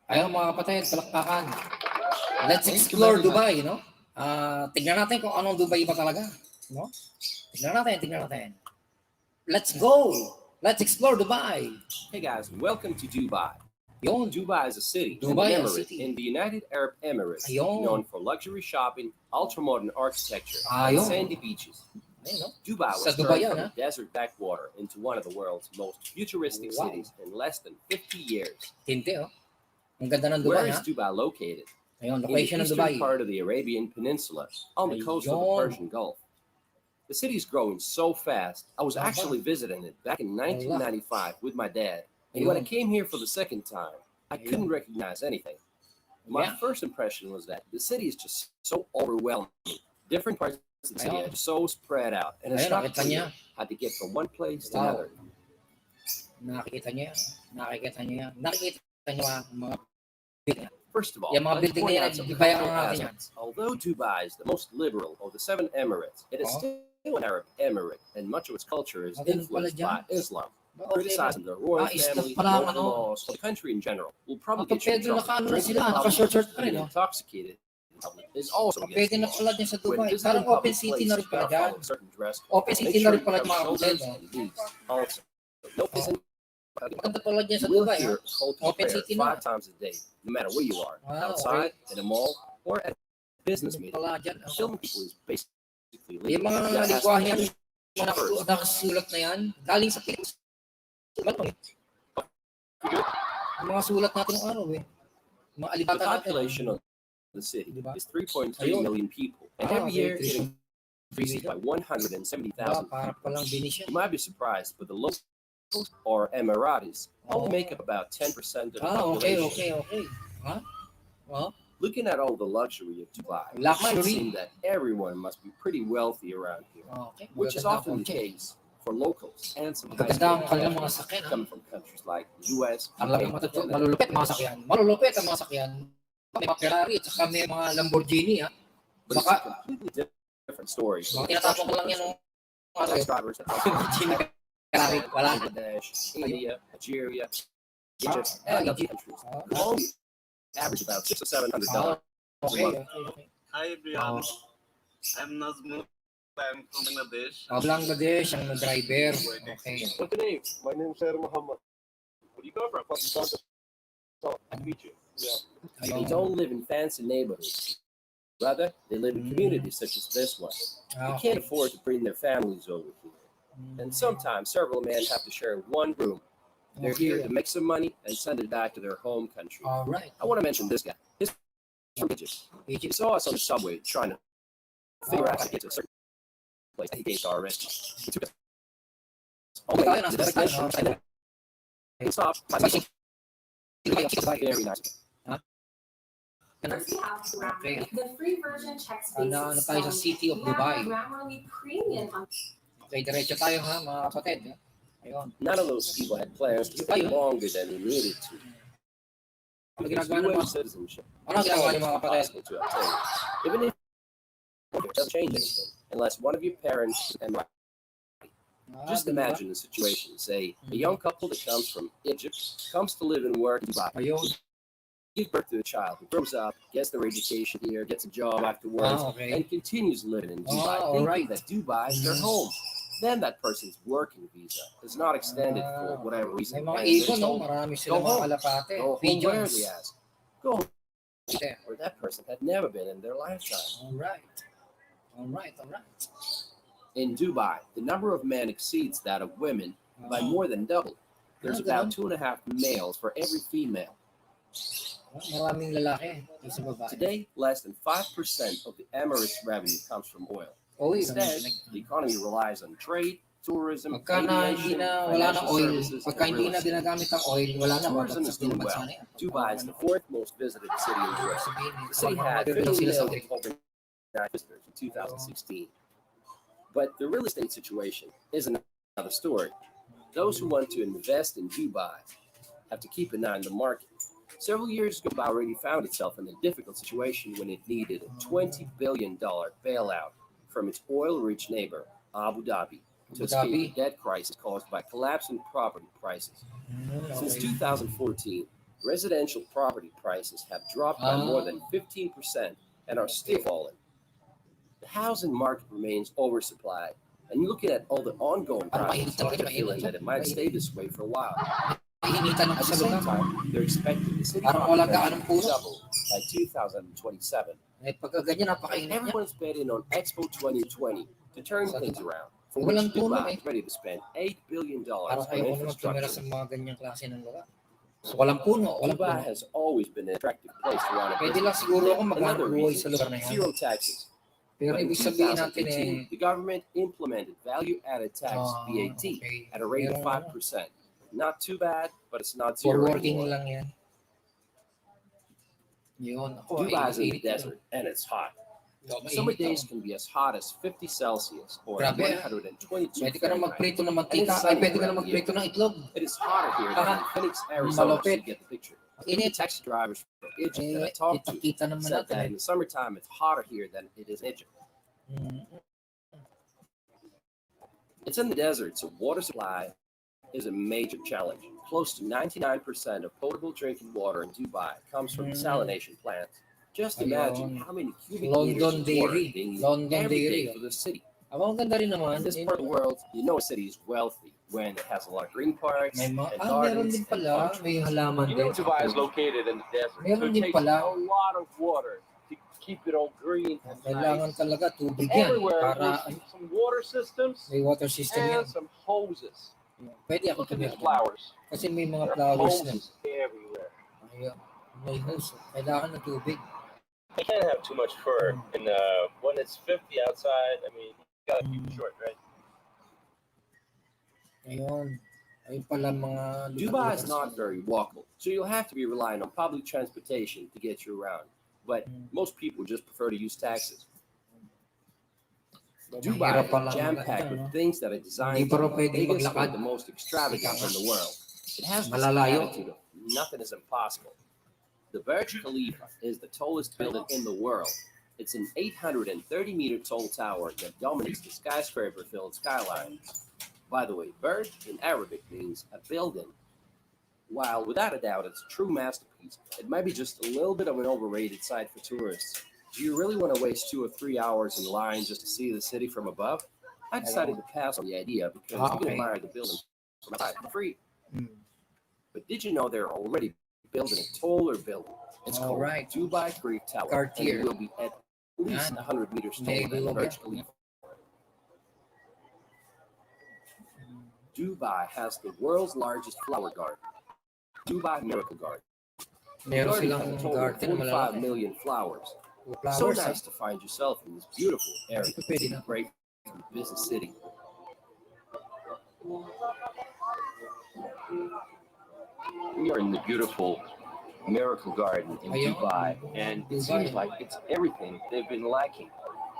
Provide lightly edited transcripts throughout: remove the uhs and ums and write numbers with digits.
Ayun mga kapatid, palakpakan. Let's explore Dubai, no? Tignan natin kung anong Dubai ba talaga, no? Tignan natin. Let's go! Let's explore Dubai. Hey guys, welcome to Dubai. Yun. Dubai is a city, Dubai, an a emirate city. in the United Arab Emirates, Ayun. known for luxury shopping, ultra-modern architecture, Ayun. and sandy beaches. Ayun, no? Dubai Sa was Dubai turned yan, from ha? a desert backwater into one of the world's most futuristic Wow. cities in less than 50 years. Tinte, oh. Ang ganda ng Where Dubai, is ha? Dubai located? Ayun, In the location ng eastern Dubai. part of the Arabian Peninsula, on the coast of the Ayun. Persian Gulf. The city is growing so fast. I was Aba. actually visiting it back in 1995 with my dad. And when I Ayun. came here for the second time, I couldn't recognize anything. My Yeah. first impression was that the city is just so overwhelming. Different parts of the city Ayun. are so spread out, and it's Ayun, not nakita clear niya. how to get from one place to Wow. another. Nakikita niyo yan. Nakikita niyo mga building. First of all, Yung mga let's building point na yan, out some iba yung cultural mga natin yan. aspects. Although Dubai is the most liberal of the 7 emirates, it is still an Arab emirate, and much of its culture is Ganun pala influenced by dyan. Islam. Okay. Criticizing the royal Islam family, pala ang local laws, or the country in general will probably get you in Pedro, trouble. naka-ano na Drinking sila, in public, naka-short pa rin, being no? intoxicated in public is also Pwede against the na law. pala dyan sa When Dubai. visiting Parang open public city na rin places, pala gotta dyan. follow certain dress codes. Open Make city na sure rin you pala cover mga shoulders kapatid, no? and knees. Also, no kissing. Maganda pala dyan sa You will Dubai, ha? hear a culture Open prayer city na. 5 times a day, no matter where you are, Wow, outside, in a mall, or at a business Maganda meeting. pala dyan. Filming people is basically Yung illegal. mga You gotta ask lingwahe yan, permission mga first. nakasulat na yan, galing sa Pilipinas. Yung mga sulat natin ng araw, eh. Mga The alibata natin. population of the city Diba? is 3.3 Ayun. million people, and every Okay, year it increases by 170,000. Para palang binis yan. You might be surprised, but the locals or Emiratis only Oh. make up about 10% of the Okay. population. Ha? Well, Looking at all the luxury of Dubai, it Luxury. might seem that everyone must be pretty wealthy around here, okay. which is Maganda often ang the kotse. case for locals and some high Maganda ang skilled kanilang mga professionals sakyan, ha? coming from countries like US, Ang laki UK, Canada. malulupit mga sakyan. Malulupit ang mga sakyan. May mga Ferrari at saka may mga Lamborghini, ha? But it's a Baka, completely different story. mga tinatapon ko lang yan ng Taxi drivers that come from Lamborghini, Ferrari. Wala na. Bangladesh, India, Nigeria, Ah, Egypt, and other Egypt. countries. They only average about $600 or $700. Okay. Hi everyone, I'm Nazmul. I'm from Bangladesh. Bangladesh ang driver. Okay. What's your name? My name is Sir Muhammad. Where do you come from? From meet you. Yeah. They Ayun. don't live in fancy neighborhoods. Rather, they live in communities such as this one. They can't afford to bring their families over here. And sometimes several men have to share one room. They're here to make some money and send it back to their home country. All right. I want to mention this guy. He's from Egypt. He saw us on the subway trying to figure out how to get to a certain place. He gave our restaurant. He took us all the way to the destination. And then he stopped. Very nice. Okay. The free version checks Ano basic tayo sa spelling. City of Dubai. Grammarly premium on Okay, diretso tayo ha, mga kapatid. Ayun. None of those people had plans to stay longer than they needed to. Ano Because ginagawa ng dual mga citizenship Ano ginagawa ng mga kapatid? possible to obtain. Even if it doesn't change anything, unless one of your parents is Emirati. Just diba? imagine the situation. Say a young couple that comes from Egypt comes to live and work in Dubai. Ayun. Gives birth to a child who grows up, gets their education here, gets a job afterwards, Okay. and continues living in Dubai, all thinking right. that Dubai is their home. Then that person's working visa is not extended for whatever May reason. mga and they're ego, no? told, Marami Go silang mga home. kalapate. Go home where, Pigeons. they ask. Go home Okay. where that person had never been in their lifetime. All right. All right. In Dubai, the number of men exceeds that of women by more than double. There's about 2.5 males for every female. Maraming lalaki. Isa babae. Today, less than 5% of the Emirates' revenue comes from oil. Oil. Instead, the economy relies on trade, tourism, Pagka na hindi aviation, na wala na financial oil, services, pagka and hindi real na estate. ginagamit ang oil, wala na Tourism mabagsak is din doing bansa well. na yan. Dubai is the fourth most visited city in the world. Sabihin, The city had lang 50 sila sa million oil. overnight visitors in 2016. But the real estate situation is another story. Those who want to invest in Dubai have to keep an eye on the market. Several years ago, Dubai already found itself in a difficult situation when it needed a $20 billion bailout from its oil-rich neighbor, Abu Dhabi, to escape the debt crisis caused by collapsing property prices. Since 2014, Residential property prices have dropped by more than 15% and are still falling. The housing market remains oversupplied, and looking at all the ongoing projects, I get a feeling that it might stay this way for a while. Initan At ako the sa same lugar. time, they're expecting the city Parang wala population gaanong to puso. double by 2027. Eh, pagka ganyan, napakainit niya. Everyone's betting on Expo 2020 to turn things around, for which Walang puno Dubai eh. is ready to spend $8 billion Parang on ayaw ko naman tumira infrastructure. sa mga ganyang klase ng lugar. So, walang puno, walang Dubai puno. has always been an attractive place to run a Pwede lang business. siguro ako maghanap Another buhay reason, sa lugar na yan. zero taxes. Pero But in ibig sabihin natin 2018, the government implemented value-added tax VAT okay. at a rate of Merong 5%. Not too bad, but it's not for zero working anymore. lang yan. Yun. Ako, Dubai is in the init yan. desert, and it's hot. So, Summer mainit days ako. can be as hot as 50 Celsius or Grabe, 122 Pwede ka na Fahrenheit. magprito ng mantika. Ay, pwede ka na magprito ng itlog. It is hotter here than in Phoenix, Arizona, so Malupit. you get the picture. Init. Taxi drivers from Egypt that I Eh, talked to kita naman said that natin. in the summertime it's hotter here than it is in Egypt. It's in the desert, so water supply is a major challenge. Close to 99% of potable drinking water in Dubai comes from desalination plants. Just imagine Ayun. how many cubic London meters of water Dairy. being used London every Dairy. day for the city. Aba, ang ganda rin naman. In this part of the world, you know a city is wealthy when it has a lot of green parks May and meron gardens din and pala. farms. May halaman You know din. Dubai is located in the desert, so Meron it din takes pala. a lot of water to keep it all green and Kailangan nice. talaga tubig yan. Everywhere, Para there's some water systems may water system yan. and some hoses. Pwede ako Look at these tumira. flowers. Kasi may mga There are flowers na. hoses everywhere. Ayun. May hose. Kailangan ng tubig. You can't have too much fur, and when it's 50 outside, I mean, you gotta keep it short, right? Ayun. Ayun pala mga... Dubai is not very walkable, so you'll have to be relying on public transportation to get you around. But most people just prefer to use taxis. Dubai Mahirap is pala jam-packed with things that are designed Hindi pa raw to pwedeng make us maglakad. the most extravagant in the world. It has this Malalayo. attitude of nothing is impossible. The Burj Khalifa is the tallest building in the world. It's an 830-meter tall tower that dominates the skyscraper-filled skyline. By the way, Burj in Arabic means a building. While without a doubt it's a true masterpiece, it might be just a little bit of an overrated site for tourists. Do you really want to waste 2 or 3 hours in line just to see the city from above? I decided to pass on the idea because you Okay. can admire the building from outside for free. Mm. But did you know they're already building a taller building? It's All called right. Dubai Creek Tower, and Cartier. it will be at least Yan. 100 meters taller Maybe than we'll Burj get- Khalifa. Dubai has the world's largest flower garden, Dubai Miracle Garden. The Meron garden silang has a total of garden 45 malalaki. million flowers. Flowers, So ha? nice to find yourself in this beautiful area. Pwede na. Great business city. We are in the beautiful Miracle Garden in Ayun. Dubai, and it seems like it's everything they've been lacking.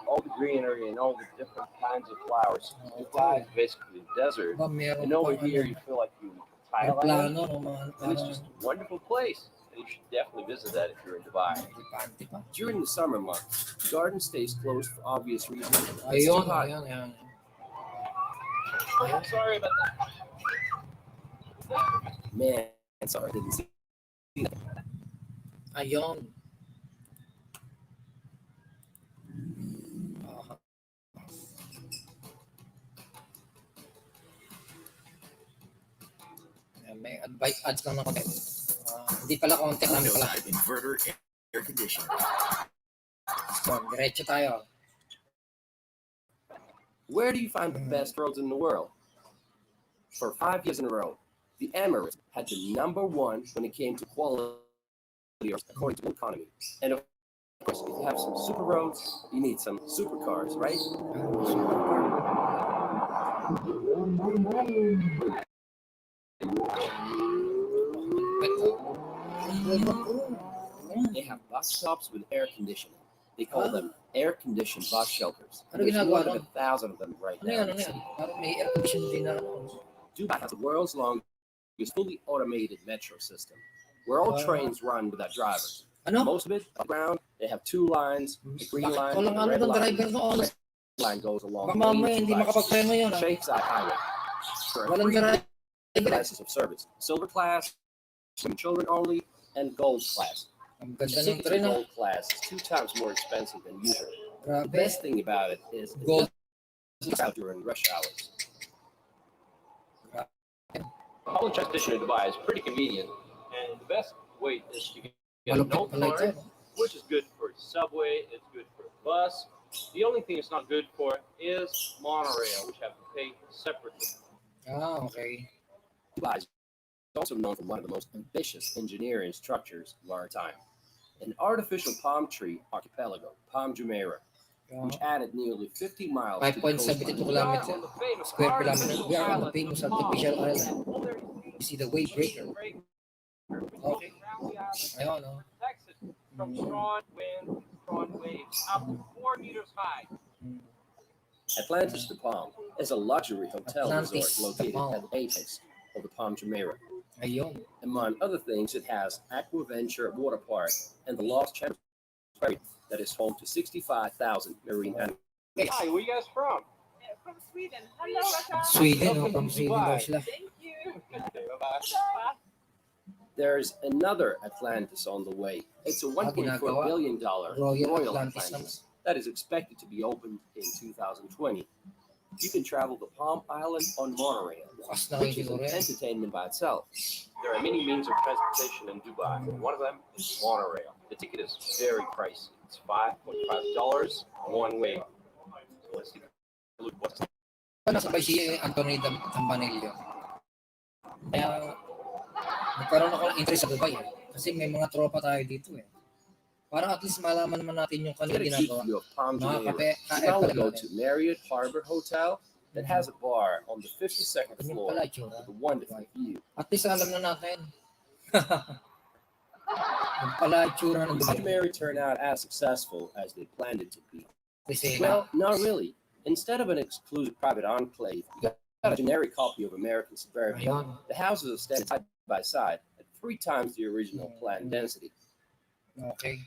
All the greenery and all the different kinds of flowers. Dubai is basically a desert, Ba, meron and over pang here ano, you feel like you're in may Thailand, plano, no, mga and it's parang just a wonderful place. And you should definitely visit that if you're in Dubai. antipante pa. During the summer months, the garden stays closed for obvious reasons. It's too Ayun, hot. ayun, ayun. Sorry about that. Man, sorry, I didn't see. Ayun. Ah. May advice ads lang ng konti. Hindi pala content namin pala. Inverter air conditioner. So, diretso tayo. Where do you find the best roads in the world? For 5 years in a row, the Emirates had the number one when it came to quality, according to the economy. And of course, if you have some super roads, you need some supercars, right? They have bus stops with air conditioning. They call them air-conditioned bus shelters. Ano There's ginagawa more than doon? 1,000 of them right Ano now. yan, in ano the yan? city. Parang may air condition din na ano. Dubai has the world's longest fully automated metro system, where all Wow. trains run without drivers. Ano? Most of it underground. They have 2 lines, the green line Walang and the ano red doon, line. driver doon. The line goes along Baka the main mamaya hindi Dubai makapagpreno yun. ah. Sheikh Zayed Highway. For Walang free driver. classes of service, silver class, some children only, and gold class. Ang The ganda ng ticket to tren, ah. gold class is 2 times more expensive than usual. The Grabe. best thing about it is it Gold. doesn't out during rush hours. Public transportation in Dubai is pretty convenient, and the best way is to get a Malupit note pala ito. card, which is good for subway, it's good for bus. The only thing it's not good for is monorail, which have to pay separately. Ah, okay. Dubai is also known for one of the most ambitious engineering structures of our time, an artificial palm tree archipelago, Palm Jumeirah, which added nearly 50 miles to the 5.72 coastline. kilometers. On the famous Square kilometer. artificial We are on the island famous of Palm, artificial and island. all their You see the wave breaker. break Okay. around the island Ayun, no? protects it from strong wind, strong waves, up to 4 meters high. Atlantis de Palm is a luxury hotel Atlantis resort de located Palm. at the apex of the Palm Jumeirah. Ayun. Among other things, it has Aquaventure Water Park and the Lost Chamber Aquarium that is home to 65,000 marine animals. Hi, where you guys from? From Sweden. Hello, Sweden, no? Welcome From to Sweden daw Dubai. sila. Thank you. Bye-bye. There's another Atlantis on the way. It's a $1.4 ginagawa. billion Royal Royal Atlantis Atlantis that is expected to be opened in 2020. You can travel to Palm Island on monorail, Bukas na which ngayon is siguro an yan. entertainment by itself. There are many means of transportation in Dubai. One of them is monorail. The ticket is very pricey. It's $5.5 one way. So let's take a look what's Nasabay si Anthony Tambanillo. Kaya nagkaroon ako ng interest sa Dubai. Kasi may mga tropa tayo dito eh. Para at least malaman naman natin yung To kanilang get a deep ginagawa. view of Palm Mga Jumeirah, KL you now pala go natin. to Marriott Harbor Hotel that has a bar on the 52nd Ganyan floor pala itsura. with a wonderful view. At least alam na natin. Yung pala itsura ng Did Dubai. Jumeirah turn out as successful as they planned it to be? Kasi Well, not really. Instead of an exclusive private enclave, you got a generic copy of American suburbia. ayun. The houses are standing side by side at 3 times the original planned density. Okay.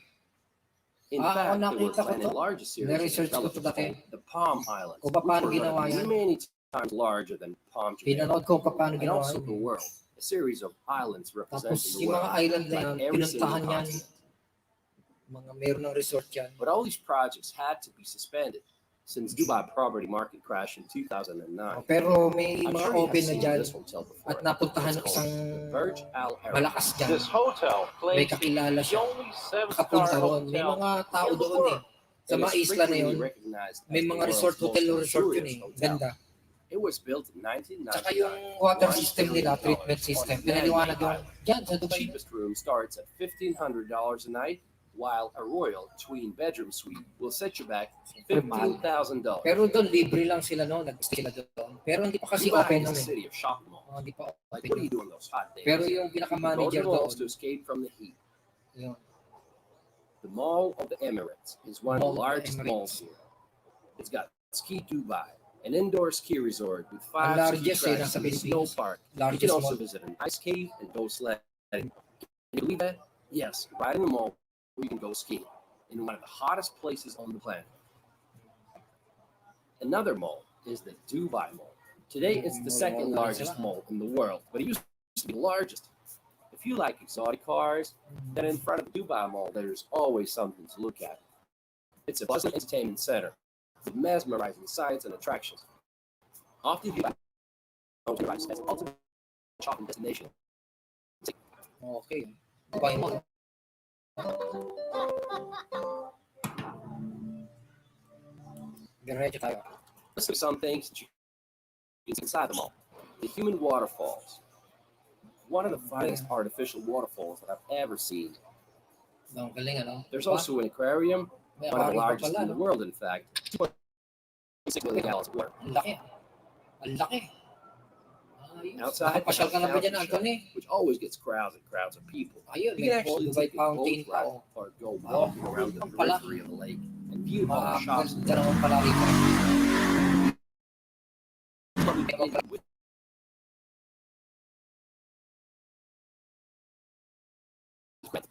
In Ah, fact, they were nakita ko planning to. larger series Na-research of ko to dati. developments called the Palm Islands, Kung which paano were ginawa gonna be yan. many times larger than Palm Jumeirah, Pinanood ko kung paano and ginawa also yun. the world, a series of islands Tapos representing the yung mga world, island na like yan, every single pinuntahan yan. continent. Mga meron ng resort yan. But all these projects had to be suspended since Dubai property market crashed in 2009. Pero may I'm mga sure you have open na seen dyan this hotel before. at napuntahan ng It's isang called the Burj Al Arab. malakas dyan. This hotel May claims to be kakilala the siya. only 7-star Nakapunta ron. May hotel mga tao in the doon eh. world. Sa It mga is isla na frequently yun, recognized as may the mga world's resort, most hotel resort yun luxurious eh. hotel. Ganda. It was built in Tsaka 1999. yung water $1 system nila, billion treatment on system, a pinaliwanag man-made yung island. dyan sa The Dubai. cheapest room starts at $1,500 a night, while a royal twin-bedroom suite will set you back $15,000. Pero doon, libre lang sila noon. Nag-stay sila doon. Pero hindi pa kasi Dubai open is nun a eh. city of shopping malls. Hindi pa Like, open what do yun. you do on those hot days? Pero yung You go to pinaka-manager the malls doon, to escape from the heat. yun. The Mall of the Emirates is one of Mall the of the largest Emirates. malls here. It's got Ski Dubai, an indoor ski resort with 5 ski largest eh, tracks nasa and a snow Pilipinas. park. You Largest can also mall. visit an ice cave and go sledding. Can you believe that? Yes, right in the mall where you can go skiing in one of the hottest places on the planet. Another mall is the Dubai Mall. Today, it's the second largest mall in the world, but it used to be the largest. If you like exotic cars, then in front of the Dubai Mall, there's always something to look at. It's a bustling entertainment center with mesmerizing sights and attractions. Often, Dubai as the ultimate shopping destination. Okay. Dubai Mall. Diretso tayo. Let's look at some things that you can see inside the mall. The human waterfalls. One of the finest artificial waterfalls that I've ever seen. Ang galing ano? There's also an aquarium, May one of the aquarium pa largest pala, in the no? world, in fact. 2.6 million gallons of water. Ang laki. Ang laki. Ayos. Outside, Nakapasyal ka na ba dyan, fountain show, Anthony? which always gets crowds and crowds of people. Ayun, You may can actually Dubai take a Fountain boat pa. ride or go walking around the pala. periphery of the lake and view all the shops. Ganda naman pala rito.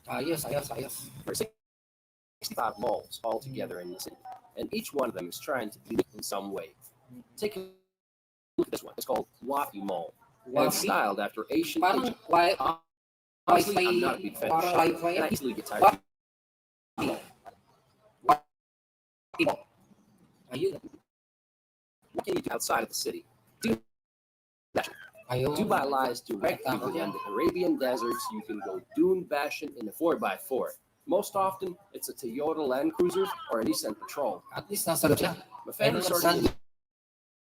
Ayos, ayos, ayos. For 65 malls all together in the city, and each one of them is trying to be in some way. Take a look at this one. It's called Wafi Mall. And it's Wafi? styled after Asian Parang Egypt. why Honestly, Wi-Fi, I'm not a big fan of parang shopping, Wi-Fi and I yan. easily get tired. Ayun. What can you do outside of the city? Ayun. Dubai lies directly within the Arabian deserts. You can go dune bashing in a 4x4. Most often, it's a Toyota Land Cruiser or a Nissan Patrol. At least nasa loob siya. My Eh, family nung started.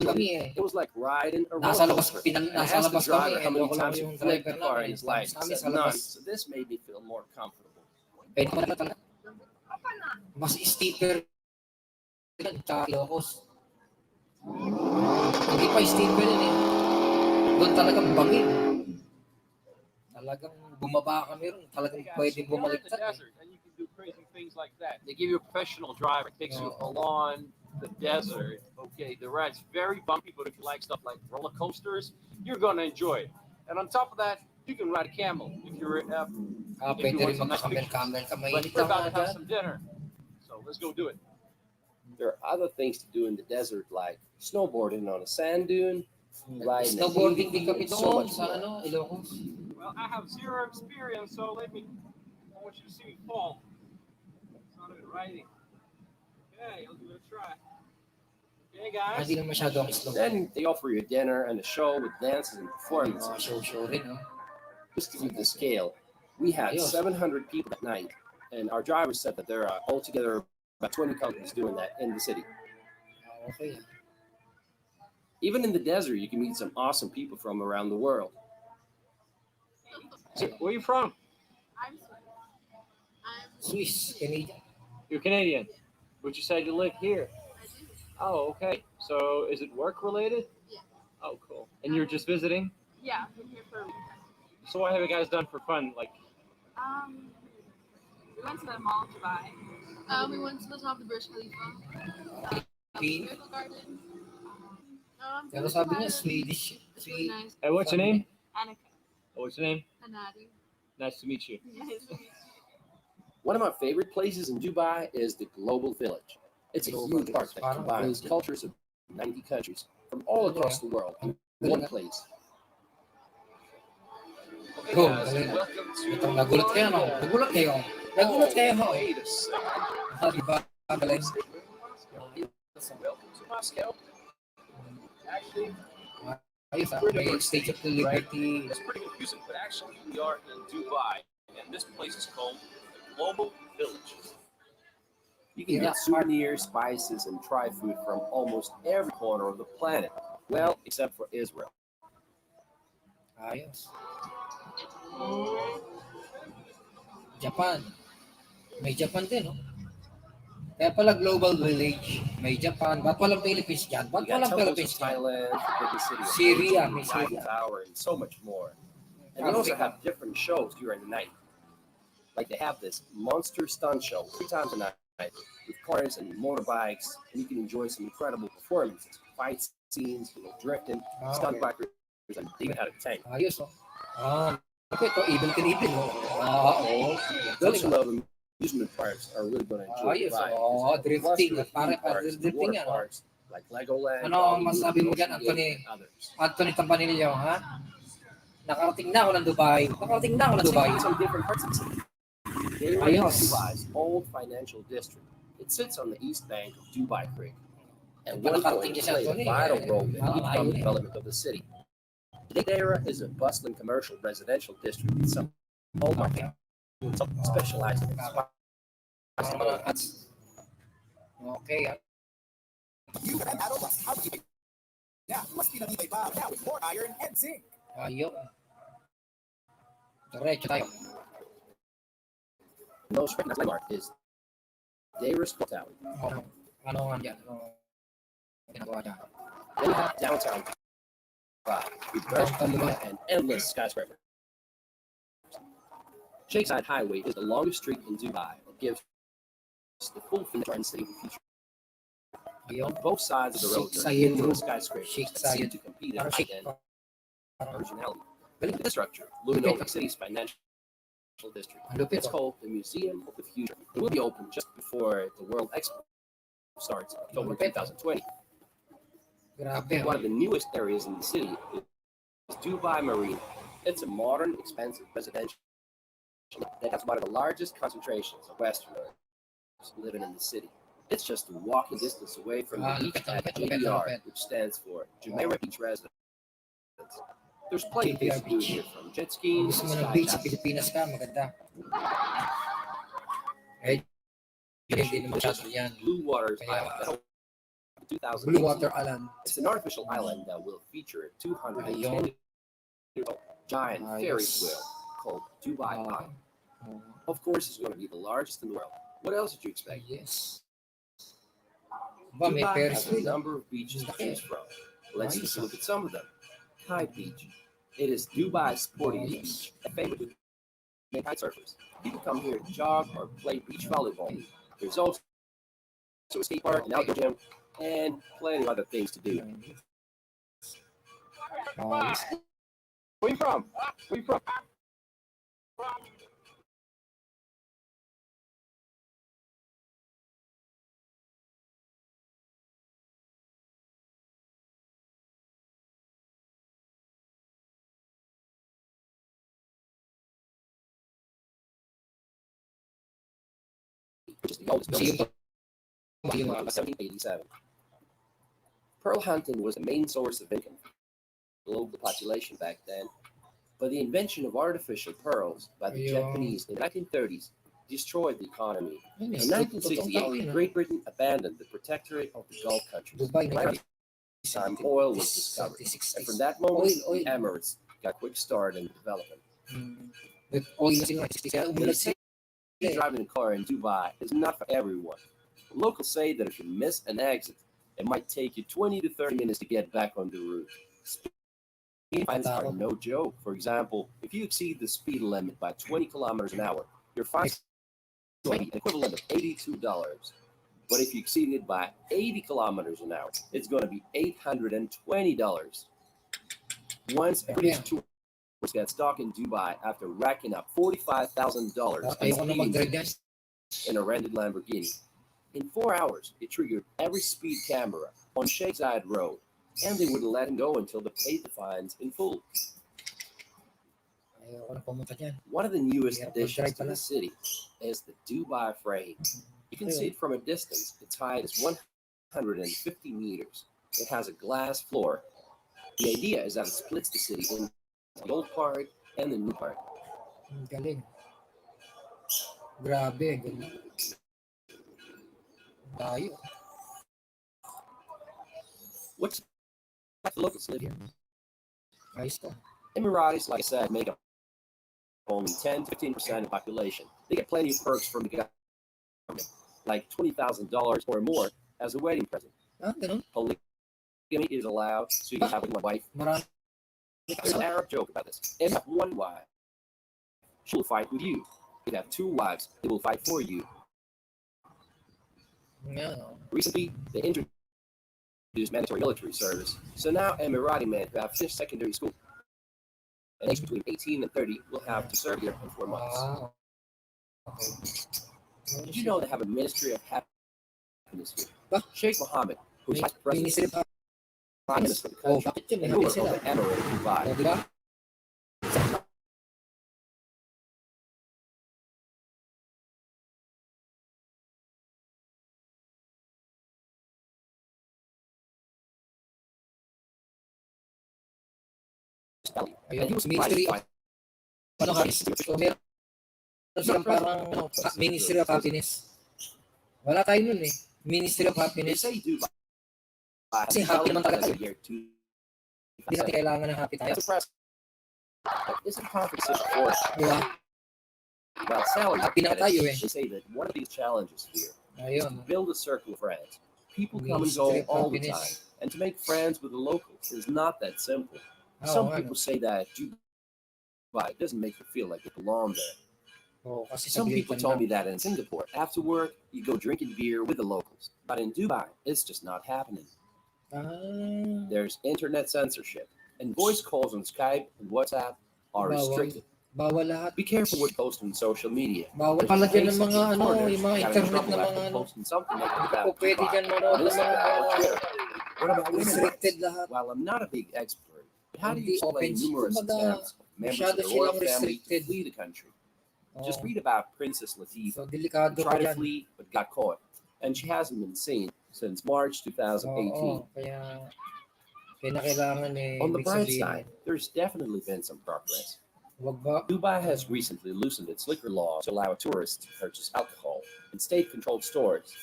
kami eh. It was like riding a roller Nasa labas, coaster. And I nasa asked the labas kami driver eh. how many Loko lang times he yung flipped driver the car in namin. his life. Tapos He kami said sa none. labas. So this made me feel more comfortable. Pwede mo na talaga. Mas steeper yan, tsaka Ilocos. Hindi pa steeper yun eh. Doon talagang bangin. Talagang bumaba kami ron. Talagang pwedeng You're in the bumaliktad eh. desert, and you can do crazy things like that. They give you a professional driver, takes you along the desert. Okay, the ride's very bumpy, but if you like stuff like roller coasters, you're gonna enjoy it. And on top of that, you can ride a camel if you're if Pwede you want rin some nice magka-camel-camel ka. But Mainit we're lang about to mga have dyan. some dinner, so let's go do it. There are other things to do in the desert, like snowboarding on a sand dune, riding an Snowboarding din ATV, kami and so doon much sa more. ano, Ilocos. Well, I have zero experience, so I want you to see me fall. It's not even riding. Okay, I'll give it a try. Okay, guys. Hindi na masyadong slow. Then they offer you a dinner and a show with dances and performances. Mga show-show rin, no? Just to give the scale, we had 700 people that night, and our driver said that there are altogether about 20 companies doing that in the city. Okay. Even in the desert, you can meet some awesome people from around the world. So, where are you from? I'm Swiss, Canadian. You're Canadian, but you said you live here. I do. Oh, okay. So is it work related? Yeah. Oh, cool. And you're just visiting? Yeah, I've been here for a week. So what have you guys done for fun? Like, We went to the mall to buy. We went to the top of the Burj Khalifa. Okay. Miracle Garden. Pero sabi niya, Swedish. It's really nice. hey, what's your name? Annika. What's your name? Anadi. Nice to meet you. Nice to meet you. One of my favorite places in Dubai is the Global Village. It's a huge park that combines cultures of 90 countries from all across the world in one place. Okay, Go, guys, galing. welcome to. Itong nagulat kayo, no? Nagulat kayo. Nagulat kayo, no? Wait a second. Diba? Galing. Welcome to Moscow. Actually, Ayos ah. May Stage of the Liberty. it's pretty confusing, but actually we are in Dubai, and this place is called the Global Village. You can get souvenirs, spices, and try food from almost every corner of the planet. Well, except for Israel. Ayos. Japan. May Japan din, no? Kaya pala Global Village. May Japan. Ba't walang Philippines dyan? Ba't You got walang temples Philippines in dyan? Thailand, the big city of Syria, Beijing, may the Eiffel Syria. Tower, and so much more. And they also have different shows during the night. Like they have this monster stunt show 3 times a night with cars and motorbikes, and you can enjoy some incredible performances, fight scenes, drifting, stunt bikers, and they even had a tank. Ayos, no? Okay, ito, even Canadian, no? Oo. Those Galing, who love amusement parks are really going to enjoy the ayos, ride. oo. Drifting. Plus, Pare, theme parks, drifting water yan, no? parks like Legoland, Ano ang masabi mo dyan, Anthony? and others. Anthony Tampanillo, ha? Nakarating na ako ng Dubai. Nakarating na ako ng Dubai. Some different parts of the city. Jumeirah Ayos. is Dubai's old financial district. It sits on the east bank of Dubai Creek, and Wala one point karating niya siya, played a Tony. vital role in the Malayo economic eh. development of the city. Jumeirah is a bustling commercial residential district with some hallmark specialized in Okay, ah. You can add a housekeeping. Now, mas pinamimay pa now with more iron and zinc. Ayun. Diretso tayo. The most recognized landmark is Deir's Tower. Ano nga dyan? Ano ginagawa dyan? Then you have downtown Dubai with Burj and endless skyscrapers. Sheikh Zayed Highway is the longest street in Dubai. It gives the full finish and city future. Ayun. Both sides of the road Sheikh are Zayed numerous Road. skyscrapers Sheikh that seem Zayed. to compete in Parang height Sheikh. and originality. Beneath the structure, looming over the city's financial district. Ang lupit, It's oh. called the Museum of the Future. It will be open just before the World Expo starts in October 2020. Grabe. One of the newest areas in the city is Dubai Marina. It's a modern, expensive residential that has one of the largest concentrations of Westerners living in the city. It's just a walking distance away from the beach at JBR, which stands for Jumeirah Beach Residence. There's plenty of things to do here, from jet skiing Gusto to mo ng beach sa skydiving. Pilipinas ka, maganda. Eh, hindi naman masyado yan. Blue Waters Kaya, Island. Blue 2018. Water Island. It's an artificial island that will feature a 210-year-old giant Ferris wheel called Dubai Eye. Of course, it's going to be the largest in the world. What else did you expect? Yes. Ba, may Dubai Ferris has a wheel. number of beaches to choose from. Let's just look at some of them. Kite Beach. It is Dubai's sporting beach, famous with kite surfers. People come here to jog or play beach volleyball. There's also a skate park, an outdoor gym, and plenty of other things to do. Ayos. Where you from? Where you from? Which is the oldest building in 1787. Pearl hunting was the main source of income for the local population back then, but the invention of artificial pearls by the Japanese in the 1930s destroyed the economy. In 1968, Great Britain abandoned the protectorate of the Gulf countries. Dubai, Right around this time, oil was discovered, and from that moment, the Emirates got a quick start in development. But oil na sila, kaya umulat sila. Driving a car in Dubai is not for everyone. Locals say that if you miss an exit, it might take you 20 to 30 minutes to get back on the route. Speed fines are no joke. For example, if you exceed the speed limit by 20 kilometers an hour, your fine is an equivalent of $82. But if you exceed it by 80 kilometers an hour, it's going to be $820. Once every two got stuck in Dubai after racking up $45,000 in a rented Lamborghini. In 4 hours, it triggered every speed camera on Sheikh Zayed Road, and they wouldn't let him go until they paid the fines in full. One of the newest additions to the city is the Dubai frame. You can see it from a distance. Its height is 150 meters. It has a glass floor. The idea is that it splits the city into the old part and the new part. Galing. Grabe, galing. Tayo. What's the locals live here? Ayos to. Emiratis, like I said, make up only 10 to 15% of the population. They get plenty of perks from the government, like $20,000 or more as a wedding present. Ganun. Polygamy is allowed, so you can have one wife. Marami. There's an Arab joke about this. If you have one wife, she will fight with you. If you have two wives, they will fight for you. No. Recently, they introduced mandatory military service, so now Emirati men who have finished secondary school and aged between 18 and 30 will have to serve here in 4 months. Wow. Okay. Did you know they have a Ministry of Happiness here? Sheikh Mohammed, who's vice Ministry president, of prime minister of the Oh, country, bakit yun? and Happy ruler sila. of the Emirate of Dubai. O, diba? And he was Ministry of by ano, so, meron silang parang Ministry of Happiness. Wala tayo nun eh. Ministry of They Happiness. say Dubai Kasi happy naman talaga tayo. year Hindi natin kailangan ng happy tayo. That's impressive. It's a competition for it. Diba? While salary Happy na tayo eh. they say that one of these challenges here is to Ayun. build a circle of friends. People come and Ministry go of all the Happiness. time. And to make friends with the locals is not that simple. Oo, Some ano. people say that Dubai doesn't make you feel like you belong there. Oo, kasi Some people sabihin told me lang. that in Singapore, after work, you go drinking beer with the locals. But in Dubai, it's just not happening. Ah, There's internet censorship, and voice calls on Skype and WhatsApp are Bawal. restricted. bawal lahat. Be careful what you post on social media. Bawal pala dyan ng mga ano, yung mga internet na mga ano. Hindi po pwede dyan manood ng mga What about women? restricted lahat. While I'm not a big expert, how do Hindi you explain open. numerous Kumbaga, attempts of members of masyado the royal silang family to restricted. flee the country? Just Oo. read about Princess Latifah, So, who delikado pa tried to yan. flee but got caught, and she hasn't been seen since March 2018. Oo, kaya kailangan On the ibig bright sabihin, side, there's definitely been some progress. wag ba? Dubai has recently loosened its liquor laws to allow tourists to purchase alcohol in state-controlled stores.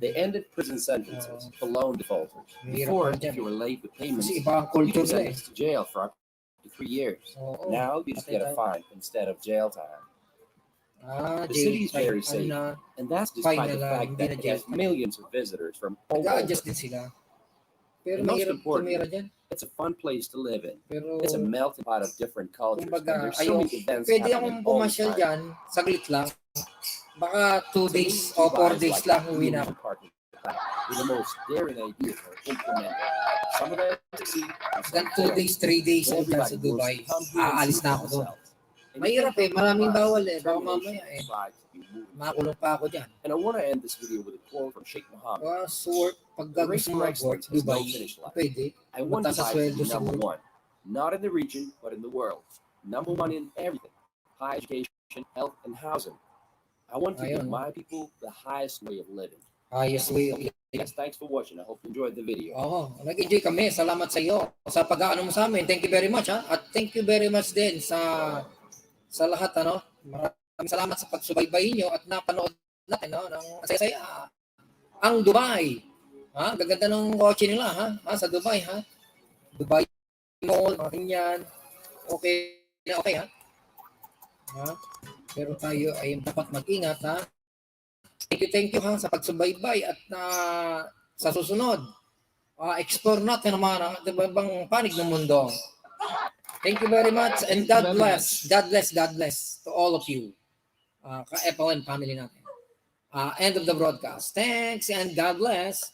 They ended prison sentences for loan defaulters. Before, if you were late with payments, Kasi iba ang you'd culture be nila sentenced to jail for up to 3 years. Oo. Now you just get a fine instead of jail time. The city is very safe, and that's despite the fact that it has millions of visitors from all over. Nag-a-adjust din sila. Pero And most mahirap importantly, tumira dyan. it's a fun place to live in. Pero, It's a melting pot of different cultures, and kumbaga, there's so many events pwede happening akong all the pumasyal time. dyan, saglit lang. Baka 2 To me, days o 4 Dubai is days like lang a uwi na. human parking lot with the most daring ideas are implemented. Some of them succeed, and some Hanggang 2 fail. days, 3 days But ako dyan sa everybody wants Dubai. to come here and Aalis see na for ako doon. themselves. And you Mahirap can't maraming compromise bawal Baka determination mamaya and drive to be moving forward. makulong pa ako dyan. And I want to end this video with a quote from Sheikh Mohammed. Pag The race gusto mo for mag-work, excellence has no Dubai, finish line. pwede. I want Mataas sa Dubai to sweldo be number siguro. one, not in the region, but in the world. Number one in everything: high education, health, and housing. I want to give Ayun. my people the highest way of living. Highest way of Yes, thanks for watching. I hope you enjoyed the video. Oo, nag-enjoy kami. Salamat sa iyo sa pag-aano mo sa amin. Thank you very much ha. At thank you very much din sa lahat ano. Maraming salamat sa pagsubaybay niyo at napanood natin no ng saya ang Dubai. Ha? Gaganda ng kotse nila ha sa Dubai ha. Dubai Mall, mga ganyan. Okay na okay ha. Pero tayo ay dapat mag-ingat ha. Thank you ha sa pagsubaybay at sa susunod, explore natin ang mga ibang panig ng mundo. Thank you very much and God bless. God bless, God bless to all of you. Ka-FLN family natin. End of the broadcast. Thanks and God bless.